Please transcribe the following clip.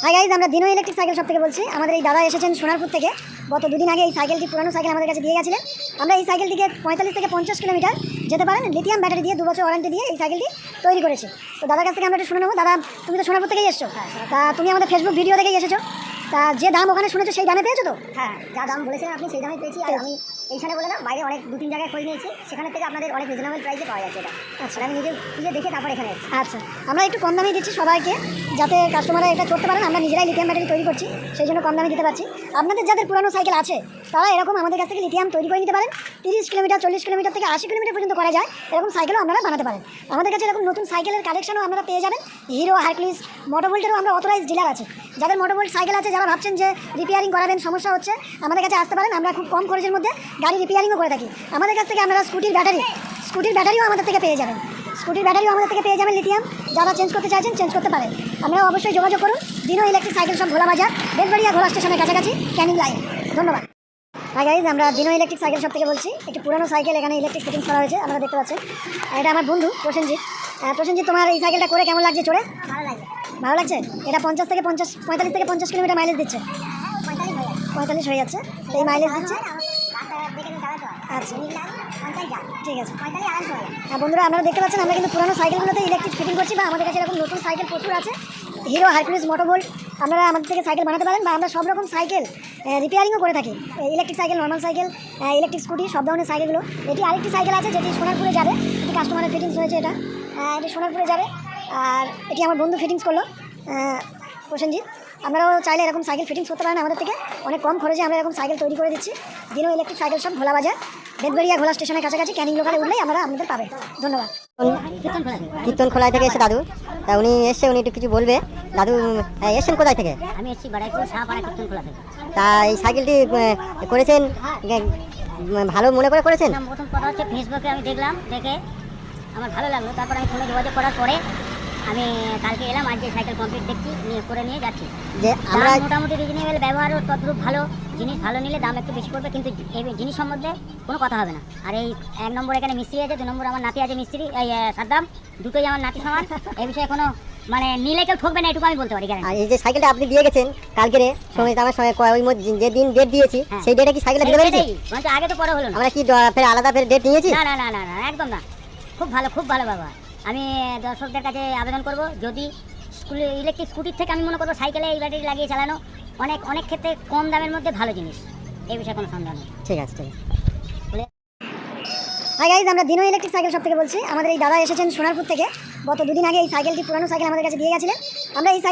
Hi guys, আমরা দিনো electric cycle shop থেকে বলছি। আমাদের এই দাদা এসেছেন সোনারপুর থেকে। গত দুদিন আগে এই সাইকেলটি, পুরানো সাইকেল আমাদের কাছে দিয়ে গেছিলেন। আমরা এই সাইকেলটিকে 45 থেকে 50 কিলোমিটার যেতে পারেন লিথিয়াম ব্যাটারি দিয়ে 2 বছর ওয়ারেন্টি দিয়ে এই সাইকেলটি তৈরি করেছি। তো দাদার কাছ থেকে আমরা একটু শুনে নেবো। দাদা, তুমি তো সোনারপুর থেকেই এসছো, তা তুমি আমাদের ফেসবুক ভিডিও থেকেই এসেছো, তা যে দাম ওখানে শুনেছো সেই দামে পেয়েছো তো? হ্যাঁ, যা দাম বলেছিলেন আপনি সেই দামে পেয়েছি। আর আমি এইখানে বলে না, বাইরে অনেক 2-3 জায়গায় খোঁজ নিয়েছি, সেখানে থেকে আপনাদের অনেক রিজনেবল প্রাইসে পাওয়া যাচ্ছে এটা। আচ্ছা, আমি নিজে দেখে তারপর এখানে এসেছি। আচ্ছা, আমরা একটু কম দামে দিচ্ছি সবাইকে, যাতে কাস্টমাররা এটা করতে পারেন। আমরা নিজেরাই লিথিয়াম ব্যাটারি তৈরি করছি, সেই জন্য কম দামে দিতে পারছি। আপনাদের যাদের পুরানো সাইকেল আছে তারা এরকম আমাদের কাছ থেকে লিথিয়াম তৈরি করে নিতে পারেন। 30 কিলোমিটার, 40 কিলোমিটার থেকে 80 কিলোমিটার পর্যন্ত করা যায়, এরকম সাইকেলও আপনারা বানাতে পারেন। আমাদের কাছে এরকম নতুন সাইকেলের কালেকশনও আপনারা পেয়ে যাবেন। হিরো, হারকুলিস, মোটোভোল্টেরও আমরা অথরাইজ ডিলার আছে। যাদের মোটোভোল্ট সাইকেল আছে, যারা ভাবছেন যে রিপেয়ারিং করাবেন, সমস্যা হচ্ছে, আমাদের কাছে আসতে পারেন। আমরা খুব কম খরচের মধ্যে গাড়ি রিপেয়ারিংও করে থাকি। আমাদের কাছ থেকে আপনারা স্কুটির ব্যাটারিও আমাদের থেকে পেয়ে যাবেন। লিথিয়াম। যারা চেঞ্জ করতে চাইছেন চেঞ্জ করতে পারেন। আপনারা অবশ্যই যোগাযোগ করুন। দিনো ইলেকট্রিক সাইকেল সব, ভোলা বাজার, বেলবাড়িয়া ঘোড়া স্টেশনের কাছাকাছি, ক্যানিং লাইন। ধন্যবাদ। হাই গাইজ, আমরা দিনো ইলেকট্রিক সাইকেল সব থেকে বলছি। একটি পুরানো সাইকেল এখানে ইলেকট্রিক ফিটিংস করা হয়েছে, আপনারা দেখতে পাচ্ছেন। এটা আমার বন্ধু প্রসেনজিৎ। প্রসেনজিৎ, তোমার এই সাইকেলটা করে কেমন লাগছে? চড়ে ভালো লাগছে? এটা 45 থেকে 50 কিলোমিটার মাইলেজ দিচ্ছে। 45 হয়ে যাচ্ছে, এই মাইলেজ দিচ্ছে। আচ্ছা, ঠিক আছে। হ্যাঁ বন্ধুরা, আপনারা দেখতে পাচ্ছেন আমরা কিন্তু পুরোনো সাইকেলগুলোতে ইলেকট্রিক ফিটিং করছি, বা আমাদের কাছে এরকম নতুন সাইকেল প্রচুর আছে। হিরো, হারকুলিস, মোটোভোল্ট, আপনারা আমাদের থেকে সাইকেল বানাতে পারেন, বা আমরা সব রকম সাইকেল রিপেয়ারিংও করে থাকি। Electric cycle, normal cycle, electric scooty, সব ধরনের সাইকেলগুলো। এটি আরেকটি সাইকেল আছে যেটি সোনারপুরে যাবে, এটি কাস্টমারের ফিটিংস হয়েছে। এটি সোনারপুরে যাবে, আর এটি আমার বন্ধু ফিটিংস করলো, প্রসেনজিৎ। আপনারাও চাইলে এরকম সাইকেল ফিটিংস করতে পারেন আমাদের থেকে। অনেক কম খরচে আমরা এরকম সাইকেল তৈরি করে দিচ্ছি। দিনো ইলেকট্রিক সাইকেল সব, ভোলা বাজার, বেদবেড়িয়া ঘোড়া স্টেশনের কাছাকাছি, ক্যানিং লোকালে উঠলেই আমরা আমাদের পাবেন। ধন্যবাদ। কীর্তনখোলায় থেকে এসে দাদু, তা উনি এসছে, উনি একটু কিছু বলবে। দাদু এসছেন কোথায় থেকে? আমি এসেছি বাড়াইপুর শাহপাড়া কীর্তনখোলা থেকে। তা এই সাইকেলটি করেছেন ভালো মনে করে করেছেন? প্রথম কথা হচ্ছে, ফেসবুকে আমি দেখলাম, দেখে আমার ভালো লাগলো। তারপর আমি ফোনে যোগাযোগ করার পরে আমি কালকে এলাম। আজকে সাইকেল কমপ্লিট দেখছি, করে নিয়ে যাচ্ছি। যে আমরা মোটামুটি রিজনেবল, ব্যবহারও তদ্রুপ ভালো। জিনিস ভালো নিলে দাম একটু বেশি পড়বে, কিন্তু এই জিনিস সম্বন্ধে কোনো কথা হবে না। আর এই 1 নম্বর এখানে মিস্ত্রি আছে, 2 নম্বর আমার নাতি আছে মিস্ত্রি, এই সাদ্দাম, দুটোই আমার নাতি সমান। এই বিষয়ে কোনো মানে নিলে কেউ ঠকবে না, এটুকু আমি বলতে পারি। আর এই যে সাইকেলটা আপনি দিয়ে গেছেন কালকে সঙ্গে, আমার সঙ্গে ওই যে দিন ডেট দিয়েছি, সেই ডেটে কি সাইকেলটা দিতে পেরেছি? মানে আগে তো পরে হলো না। আমরা কি ফের আলাদা ডেট নিয়েছি? না না না না না, একদম না। খুব ভালো বাবা। আমি দর্শকদের কাছে আবেদন করব, যদি ইলেকট্রিক স্কুটির থেকে আমি মনে করবো সাইকেলে এই ব্যাটারি লাগিয়ে চালানো অনেক ক্ষেত্রে কম দামের মধ্যে ভালো জিনিস। এই বিষয়ে কোনো সন্দেহ নেই। ঠিক আছে। হাই গাইজ, আমরা দিনো ইলেকট্রিক সাইকেল শপ থেকে বলছি। আমাদের এই দাদা এসেছেন সোনারপুর থেকে। গত দুদিন আগে এই সাইকেলটি, পুরানো সাইকেল আমাদের কাছে দিয়ে গেছিলেন। আমরা এই